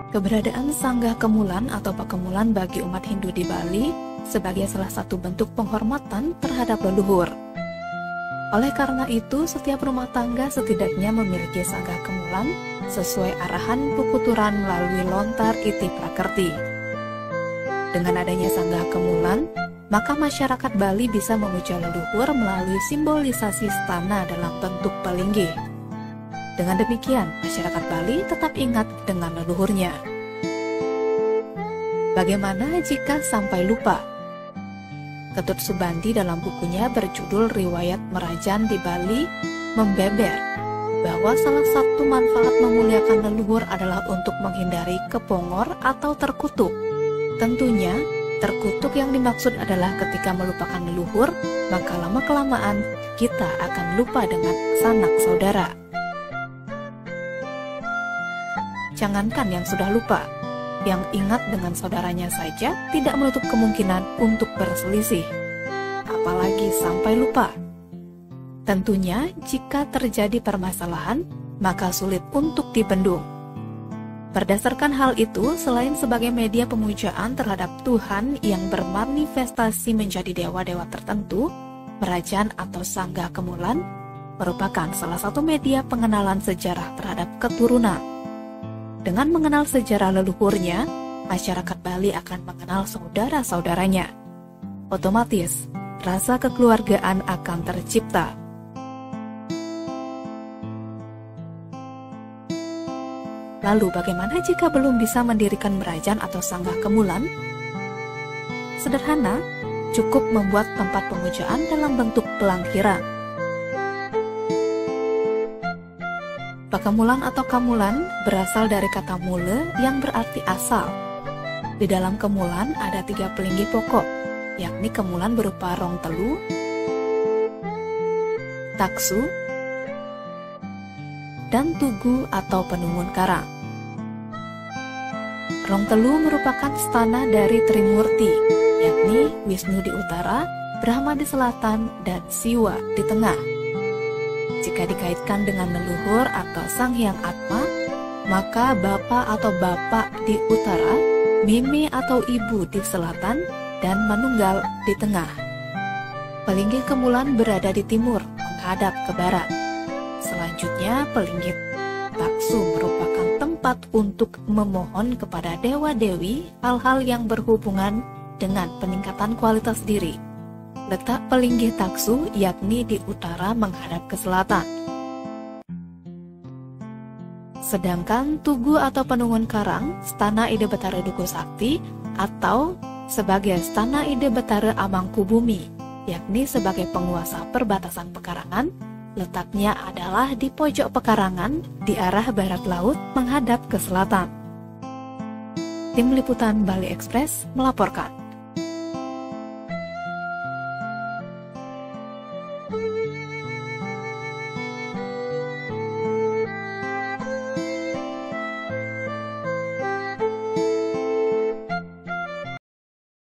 Keberadaan Sanggah Kemulan atau Pakemulan bagi umat Hindu di Bali sebagai salah satu bentuk penghormatan terhadap leluhur. Oleh karena itu, setiap rumah tangga setidaknya memiliki Sanggah Kemulan sesuai arahan Puputuran melalui lontar iti prakerti. Dengan adanya Sanggah Kemulan, maka masyarakat Bali bisa memuja leluhur melalui simbolisasi stana dalam bentuk pelinggih. Dengan demikian, masyarakat Bali tetap ingat dengan leluhurnya. Bagaimana jika sampai lupa? Ketut Subandi dalam bukunya berjudul Riwayat Merajan di Bali membeber bahwa salah satu manfaat memuliakan leluhur adalah untuk menghindari kepongor atau terkutuk. Tentunya, terkutuk yang dimaksud adalah ketika melupakan leluhur, maka lama-kelamaan kita akan lupa dengan sanak saudara. Jangankan yang sudah lupa, yang ingat dengan saudaranya saja tidak menutup kemungkinan untuk berselisih, apalagi sampai lupa. Tentunya, jika terjadi permasalahan, maka sulit untuk dibendung. Berdasarkan hal itu, selain sebagai media pemujaan terhadap Tuhan yang bermanifestasi menjadi dewa-dewa tertentu, Merajan atau Sanggah Kemulan merupakan salah satu media pengenalan sejarah terhadap keturunan. Dengan mengenal sejarah leluhurnya, masyarakat Bali akan mengenal saudara-saudaranya. Otomatis, rasa kekeluargaan akan tercipta. Lalu bagaimana jika belum bisa mendirikan Merajan atau Sanggah Kemulan? Sederhana, cukup membuat tempat pemujaan dalam bentuk pelangkiran. Pakemulan atau Kamulan berasal dari kata mule yang berarti asal. Di dalam kemulan ada 3 pelinggih pokok, yakni kemulan berupa rong telu, taksu, dan tugu atau penungun karang. Rong telu merupakan stana dari Trimurti, yakni Wisnu di utara, Brahma di selatan, dan Siwa di tengah. Jika dikaitkan dengan leluhur atau Sang Hyang Atma, maka Bapa atau Bapak di utara, Mimi atau Ibu di selatan, dan Manunggal di tengah. Pelinggih Kemulan berada di timur, menghadap ke barat. Selanjutnya, pelinggih Taksu merupakan tempat untuk memohon kepada dewa-dewi hal-hal yang berhubungan dengan peningkatan kualitas diri. Letak pelinggih Taksu yakni di utara menghadap ke selatan. Sedangkan Tugu atau Penungun Karang, Stana Ide Betara Duku Sakti, atau sebagai Stana Ide Betara Amangkubumi, yakni sebagai penguasa perbatasan pekarangan, letaknya adalah di pojok pekarangan di arah barat laut menghadap ke selatan. Tim Liputan Bali Express melaporkan.